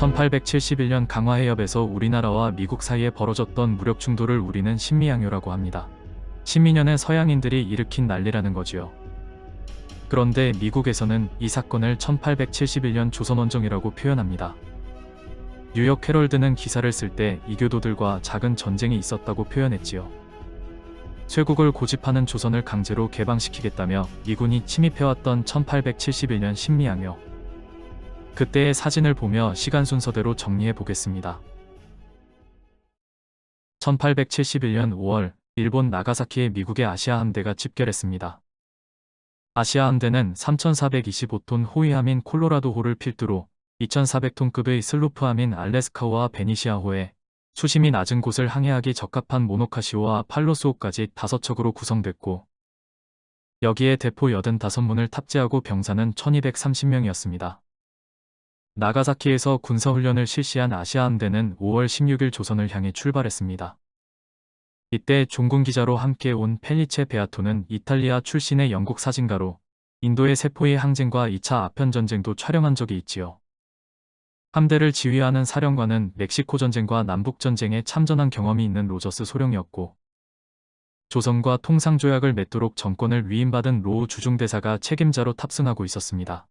1871년 강화해협에서 우리나라와 미국 사이에 벌어졌던 무력 충돌을 우리는 신미양요라고 합니다. 신민년의 서양인들이 일으킨 난리라는 거지요. 그런데 미국에서는 이 사건을 1871년 조선원정이라고 표현합니다. 뉴욕 헤럴드는 기사를 쓸 때 이교도들과 작은 전쟁이 있었다고 표현했지요. 쇄국을 고집하는 조선을 강제로 개방시키겠다며 미군이 침입해왔던 1871년 신미양요. 그때의 사진을 보며 시간 순서대로 정리해 보겠습니다. 1871년 5월, 일본 나가사키에 미국의 아시아 함대가 집결했습니다. 아시아 함대는 3,425톤 호위함인 콜로라도호를 필두로 2,400톤급의 슬루프함인 알래스카호와 베니시아호에 수심이 낮은 곳을 항해하기 적합한 모노카시호와 팔로스호까지 5척으로 구성됐고, 여기에 대포 85문을 탑재하고 병사는 1,230명이었습니다. 나가사키에서 군사훈련을 실시한 아시아 함대는 5월 16일 조선을 향해 출발했습니다. 이때 종군 기자로 함께 온 펠리체 베아토는 이탈리아 출신의 영국 사진가로 인도의 세포의 항쟁과 2차 아편전쟁도 촬영한 적이 있지요. 함대를 지휘하는 사령관은 멕시코 전쟁과 남북전쟁에 참전한 경험이 있는 로저스 소령이었고, 조선과 통상조약을 맺도록 정권을 위임받은 로우 주중대사가 책임자로 탑승하고 있었습니다.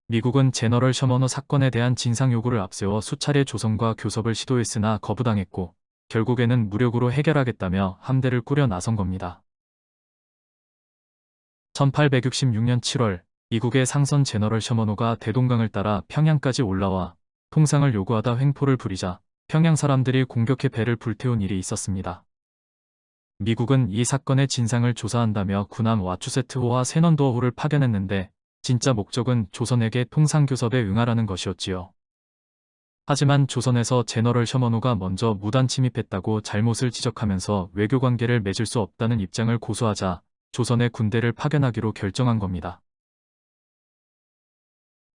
미국은 제너럴 셔머너 사건에 대한 진상 요구를 앞세워 수차례 조선과 교섭을 시도했으나 거부당했고, 결국에는 무력으로 해결하겠다며 함대를 꾸려 나선 겁니다. 1866년 7월, 미국의 상선 제너럴 셔머노가 대동강을 따라 평양까지 올라와 통상을 요구하다 횡포를 부리자 평양 사람들이 공격해 배를 불태운 일이 있었습니다. 미국은 이 사건의 진상을 조사한다며 군함 와추세트호와 세넌도어호를 파견했는데 진짜 목적은 조선에게 통상교섭에 응하라는 것이었지요. 하지만 조선에서 제너럴 셔머노가 먼저 무단 침입했다고 잘못을 지적하면서 외교관계를 맺을 수 없다는 입장을 고수하자 조선의 군대를 파견하기로 결정한 겁니다.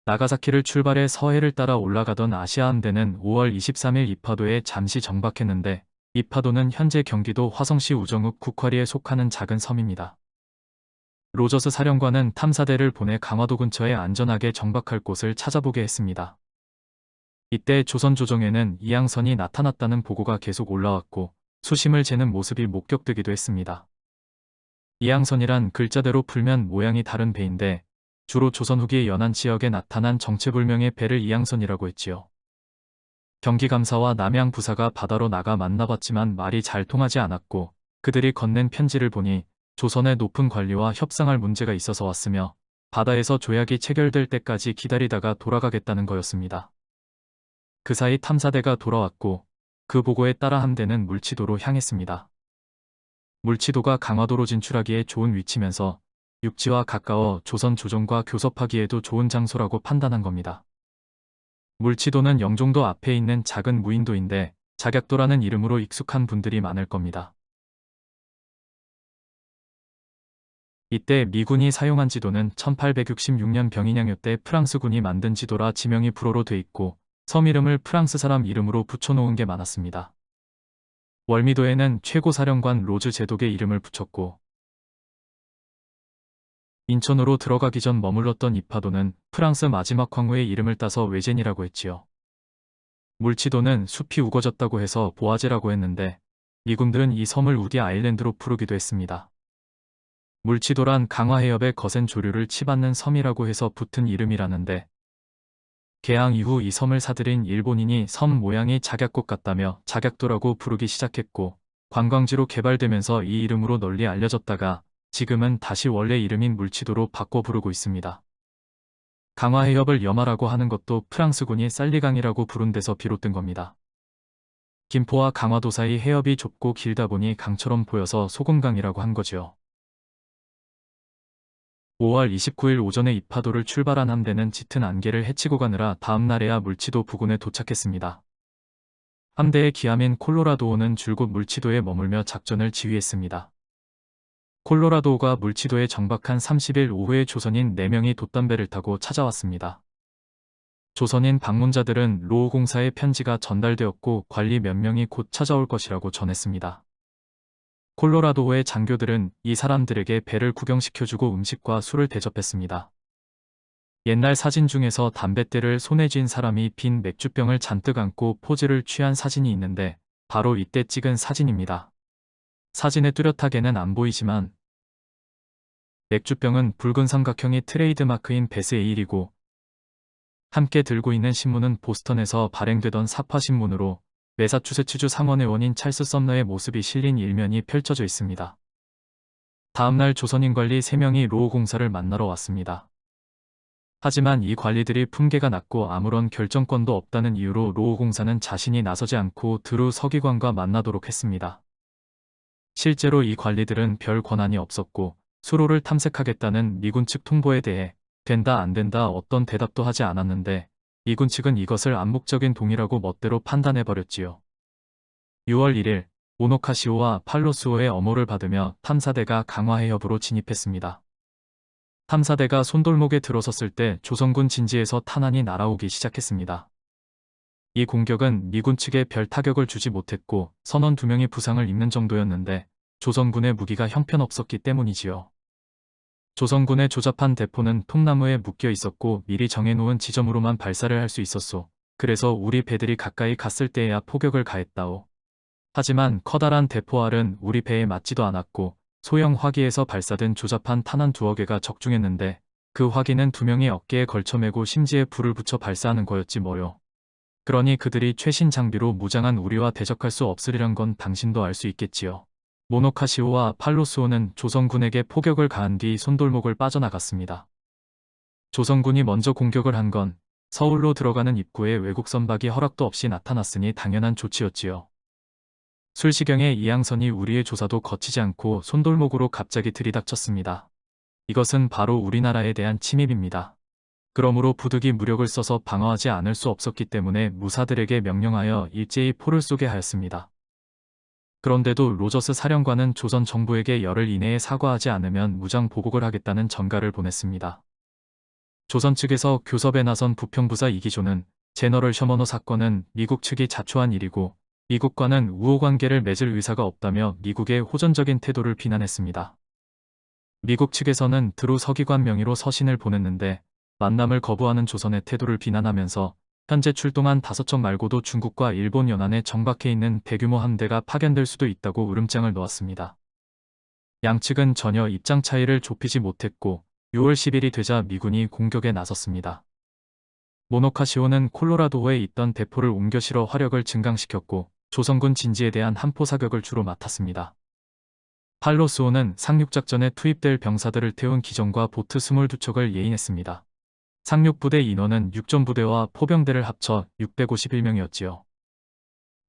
나가사키를 출발해 서해를 따라 올라가던 아시아 함대는 5월 23일 이파도에 잠시 정박했는데, 이파도는 현재 경기도 화성시 우정읍 국화리에 속하는 작은 섬입니다. 로저스 사령관은 탐사대를 보내 강화도 근처에 안전하게 정박할 곳을 찾아보게 했습니다. 이때 조선 조정에는 이양선이 나타났다는 보고가 계속 올라왔고 수심을 재는 모습이 목격되기도 했습니다. 이양선이란 글자대로 풀면 모양이 다른 배인데 주로 조선 후기 연안 지역에 나타난 정체불명의 배를 이양선이라고 했지요. 경기감사와 남양부사가 바다로 나가 만나봤지만 말이 잘 통하지 않았고 그들이 건넨 편지를 보니 조선의 높은 관리와 협상할 문제가 있어서 왔으며 바다에서 조약이 체결될 때까지 기다리다가 돌아가겠다는 거였습니다. 그 사이 탐사대가 돌아왔고 그 보고에 따라 함대는 물치도로 향했습니다. 물치도가 강화도로 진출하기에 좋은 위치면서 육지와 가까워 조선 조정과 교섭하기에도 좋은 장소라고 판단한 겁니다. 물치도는 영종도 앞에 있는 작은 무인도인데 작약도라는 이름으로 익숙한 분들이 많을 겁니다. 이때 미군이 사용한 지도는 1866년 병인양요 때 프랑스군이 만든 지도라 지명이 불어로 돼 있고 섬 이름을 프랑스 사람 이름으로 붙여놓은 게 많았습니다. 월미도에는 최고사령관 로즈 제독의 이름을 붙였고, 인천으로 들어가기 전 머물렀던 이파도는 프랑스 마지막 황후의 이름을 따서 외젠이라고 했지요. 물치도는 숲이 우거졌다고 해서 보아제라고 했는데 미군들은 이 섬을 우디 아일랜드로 부르기도 했습니다. 물치도란 강화해협의 거센 조류를 치받는 섬이라고 해서 붙은 이름이라는데, 개항 이후 이 섬을 사들인 일본인이 섬 모양이 작약꽃 같다며 작약도라고 부르기 시작했고 관광지로 개발되면서 이 이름으로 널리 알려졌다가 지금은 다시 원래 이름인 물치도로 바꿔 부르고 있습니다. 강화해협을 염하라고 하는 것도 프랑스군이 살리강이라고 부른 데서 비롯된 겁니다. 김포와 강화도 사이 해협이 좁고 길다 보니 강처럼 보여서 소금강이라고 한 거지요. 5월 29일 오전에 이파도를 출발한 함대는 짙은 안개를 헤치고 가느라 다음 날에야 물치도 부근에 도착했습니다. 함대의 기함인 콜로라도호는 줄곧 물치도에 머물며 작전을 지휘했습니다. 콜로라도호가 물치도에 정박한 30일 오후에 조선인 4명이 돛담배를 타고 찾아왔습니다. 조선인 방문자들은 로우 공사의 편지가 전달되었고 관리 몇 명이 곧 찾아올 것이라고 전했습니다. 콜로라도호의 장교들은 이 사람들에게 배를 구경시켜주고 음식과 술을 대접했습니다. 옛날 사진 중에서 담뱃대를 손에 쥔 사람이 빈 맥주병을 잔뜩 안고 포즈를 취한 사진이 있는데 바로 이때 찍은 사진입니다. 사진에 뚜렷하게는 안 보이지만 맥주병은 붉은 삼각형이 트레이드마크인 베스에일이고 함께 들고 있는 신문은 보스턴에서 발행되던 사파신문으로 매사추세츠주 상원의원인 찰스 썸너의 모습이 실린 일면이 펼쳐져 있습니다. 다음날 조선인 관리 3명이 로우 공사를 만나러 왔습니다. 하지만 이 관리들이 품계가 낮고 아무런 결정권도 없다는 이유로 로우 공사는 자신이 나서지 않고 드루 서기관과 만나도록 했습니다. 실제로 이 관리들은 별 권한이 없었고 수로를 탐색하겠다는 미군 측 통보에 대해 된다 안 된다 어떤 대답도 하지 않았는데 미군 측은 이것을 암묵적인 동의라고 멋대로 판단해버렸지요. 6월 1일 모노카시오와 팔로스오의 엄호를 받으며 탐사대가 강화해협으로 진입했습니다. 탐사대가 손돌목에 들어섰을 때 조선군 진지에서 탄환이 날아오기 시작했습니다. 이 공격은 미군 측에 별 타격을 주지 못했고 선원 2명이 부상을 입는 정도였는데 조선군의 무기가 형편없었기 때문이지요. 조선군의 조잡한 대포는 통나무에 묶여 있었고 미리 정해놓은 지점으로만 발사를 할 수 있었소. 그래서 우리 배들이 가까이 갔을 때에야 포격을 가했다오. 하지만 커다란 대포알은 우리 배에 맞지도 않았고 소형 화기에서 발사된 조잡한 탄환 2여 개가 적중했는데 그 화기는 2명이 어깨에 걸쳐 매고 심지에 불을 붙여 발사하는 거였지 뭐요. 그러니 그들이 최신 장비로 무장한 우리와 대적할 수 없으리란 건 당신도 알 수 있겠지요. 모노카시오와 팔로스오는 조선군에게 포격을 가한 뒤 손돌목을 빠져나갔습니다. 조선군이 먼저 공격을 한 건 서울로 들어가는 입구에 외국 선박이 허락도 없이 나타났으니 당연한 조치였지요. 술시경에 이양선이 우리의 조사도 거치지 않고 손돌목으로 갑자기 들이닥쳤습니다. 이것은 바로 우리나라에 대한 침입입니다. 그러므로 부득이 무력을 써서 방어하지 않을 수 없었기 때문에 무사들에게 명령하여 일제히 포를 쏘게 하였습니다. 그런데도 로저스 사령관은 조선 정부에게 열흘 이내에 사과하지 않으면 무장 보복을 하겠다는 전가를 보냈습니다. 조선 측에서 교섭에 나선 부평부사 이기조는 제너럴 셔머너 사건은 미국 측이 자초한 일이고 미국과는 우호관계를 맺을 의사가 없다며 미국의 호전적인 태도를 비난했습니다. 미국 측에서는 드루 서기관 명의로 서신을 보냈는데 만남을 거부하는 조선의 태도를 비난하면서 현재 출동한 5척 말고도 중국과 일본 연안에 정박해 있는 대규모 함대가 파견될 수도 있다고 으름장을 놓았습니다. 양측은 전혀 입장 차이를 좁히지 못했고 6월 10일이 되자 미군이 공격에 나섰습니다. 모노카시오는 콜로라도호에 있던 대포를 옮겨 실어 화력을 증강시켰고 조선군 진지에 대한 함포 사격을 주로 맡았습니다. 팔로스오는 상륙작전에 투입될 병사들을 태운 기정과 보트 22척을 예인했습니다. 상륙부대 인원은 육전부대와 포병대를 합쳐 651명이었지요.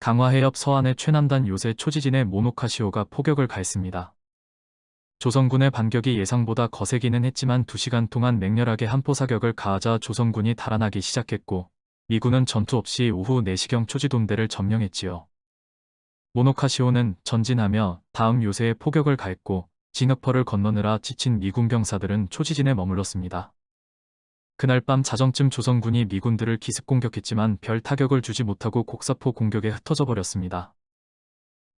강화해협 서안의 최남단 요새 초지진에 모노카시오가 포격을 가했습니다. 조선군의 반격이 예상보다 거세기는 했지만 2시간 동안 맹렬하게 함포 사격을 가하자 조선군이 달아나기 시작했고 미군은 전투 없이 오후 4시경 초지돔대를 점령했지요. 모노카시오는 전진하며 다음 요새에 포격을 가했고 진흙퍼를 건너느라 지친 미군 병사들은 초지진에 머물렀습니다. 그날 밤 자정쯤 조선군이 미군들을 기습 공격했지만 별 타격을 주지 못하고 곡사포 공격에 흩어져 버렸습니다.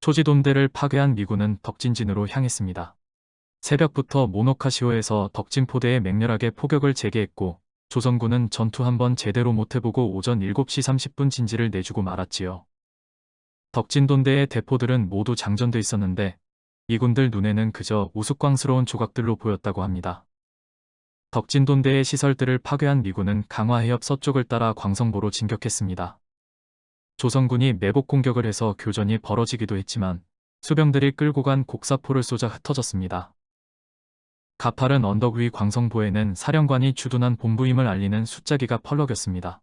초지돔대를 파괴한 미군은 덕진진으로 향했습니다. 새벽부터 모노카시오에서 덕진포대에 맹렬하게 포격을 재개했고 조선군은 전투 한번 제대로 못해보고 오전 7시 30분 진지를 내주고 말았지요. 덕진돈대의 대포들은 모두 장전돼 있었는데 미군들 눈에는 그저 우스꽝스러운 조각들로 보였다고 합니다. 덕진돈대의 시설들을 파괴한 미군은 강화해협 서쪽을 따라 광성보로 진격했습니다. 조선군이 매복 공격을 해서 교전이 벌어지기도 했지만 수병들이 끌고 간 곡사포를 쏘자 흩어졌습니다. 가파른 언덕 위 광성보에는 사령관이 주둔한 본부임을 알리는 숫자기가 펄럭였습니다.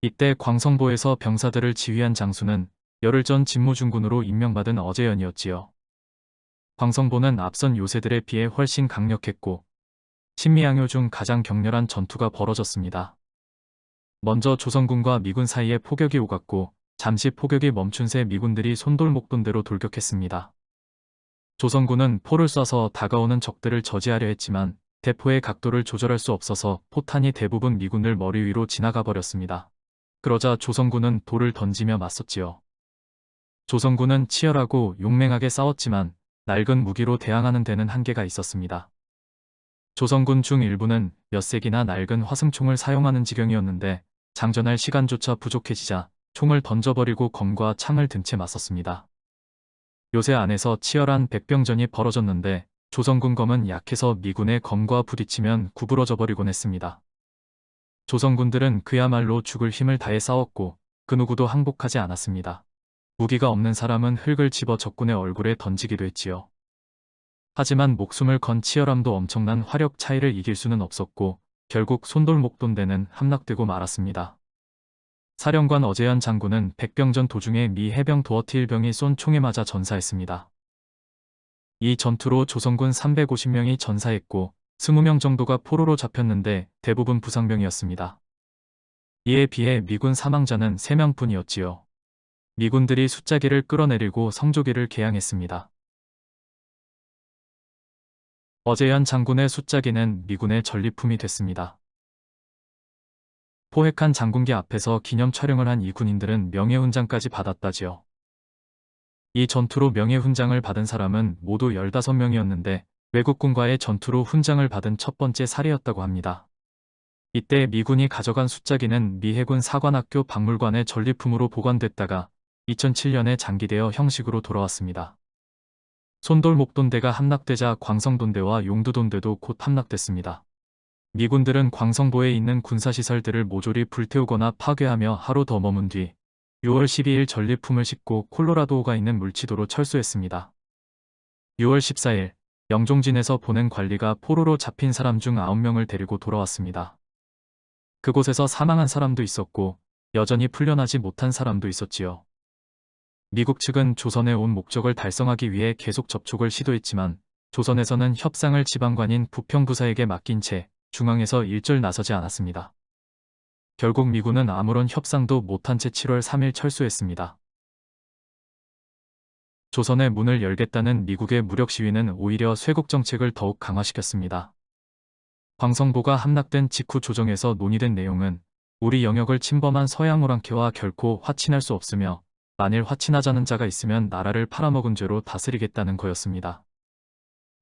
이때 광성보에서 병사들을 지휘한 장수는 열흘 전 진무중군으로 임명받은 어제연이었지요. 광성보는 앞선 요새들에 비해 훨씬 강력했고 신미양요 중 가장 격렬한 전투가 벌어졌습니다. 먼저 조선군과 미군 사이에 포격이 오갔고 잠시 포격이 멈춘 새 미군들이 손돌목돈대로 돌격했습니다. 조선군은 포를 쏴서 다가오는 적들을 저지하려 했지만 대포의 각도를 조절할 수 없어서 포탄이 대부분 미군들 머리 위로 지나가 버렸습니다. 그러자 조선군은 돌을 던지며 맞섰지요. 조선군은 치열하고 용맹하게 싸웠지만 낡은 무기로 대항하는 데는 한계가 있었습니다. 조선군 중 일부는 몇 색이나 낡은 화승총을 사용하는 지경이었는데 장전할 시간조차 부족해지자 총을 던져버리고 검과 창을 든 채 맞섰습니다. 요새 안에서 치열한 백병전이 벌어졌는데 조선군 검은 약해서 미군의 검과 부딪히면 구부러져 버리곤 했습니다. 조선군들은 그야말로 죽을 힘을 다해 싸웠고 그 누구도 항복하지 않았습니다. 무기가 없는 사람은 흙을 집어 적군의 얼굴에 던지기도 했지요. 하지만 목숨을 건 치열함도 엄청난 화력 차이를 이길 수는 없었고 결국 손돌목돈대는 함락되고 말았습니다. 사령관 어제현 장군은 백병전 도중에 미 해병 도어티 일병이 쏜 총에 맞아 전사했습니다. 이 전투로 조선군 350명이 전사했고 20명 정도가 포로로 잡혔는데 대부분 부상병이었습니다. 이에 비해 미군 사망자는 3명뿐이었지요. 미군들이 숫자기를 끌어내리고 성조기를 개항했습니다. 어제현 장군의 숫자기는 미군의 전리품이 됐습니다. 포획한 장군기 앞에서 기념 촬영을 한 이 군인들은 명예훈장까지 받았다지요. 이 전투로 명예훈장을 받은 사람은 모두 15명이었는데 외국군과의 전투로 훈장을 받은 첫 번째 사례였다고 합니다. 이때 미군이 가져간 숫자기는 미 해군 사관학교 박물관의 전리품으로 보관됐다가 2007년에 장기되어 형식으로 돌아왔습니다. 손돌목돈대가 함락되자 광성돈대와 용두돈대도 곧 함락됐습니다. 미군들은 광성도에 있는 군사시설들을 모조리 불태우거나 파괴하며 하루 더 머문 뒤 6월 12일 전리품을 싣고 콜로라도호가 있는 물치도로 철수했습니다. 6월 14일 영종진에서 보낸 관리가 포로로 잡힌 사람 중 9명을 데리고 돌아왔습니다. 그곳에서 사망한 사람도 있었고 여전히 풀려나지 못한 사람도 있었지요. 미국 측은 조선에 온 목적을 달성하기 위해 계속 접촉을 시도했지만 조선에서는 협상을 지방관인 부평부사에게 맡긴 채 중앙에서 일절 나서지 않았습니다. 결국 미군은 아무런 협상도 못한 채 7월 3일 철수했습니다. 조선의 문을 열겠다는 미국의 무력 시위는 오히려 쇄국 정책을 더욱 강화시켰습니다. 광성도가 함락된 직후 조정에서 논의된 내용은 우리 영역을 침범한 서양 오랑캐와 결코 화친할 수 없으며 만일 화친하자는 자가 있으면 나라를 팔아먹은 죄로 다스리겠다는 거였습니다.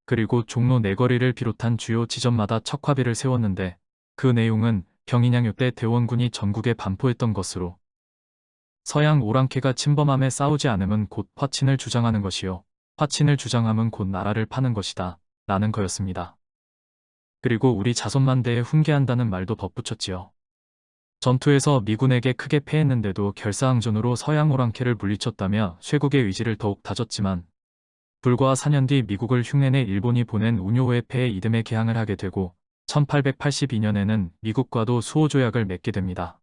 그리고 종로 내거리를 비롯한 주요 지점마다 척화비를 세웠는데 그 내용은 병인양요 때 대원군이 전국에 반포했던 것으로 서양 오랑캐가 침범함에 싸우지 않으면 곧 화친을 주장하는 것이요 화친을 주장함은 곧 나라를 파는 것이다 라는 거였습니다. 그리고 우리 자손만대에 훈계한다는 말도 덧붙였지요. 전투에서 미군에게 크게 패했는데도 결사항전으로 서양 오랑캐를 물리쳤다며 쇄국의 의지를 더욱 다졌지만 불과 4년 뒤 미국을 흉내내 일본이 보낸 운요호의 패에 이듬해 개항을 하게 되고 1882년에는 미국과도 수호조약을 맺게 됩니다.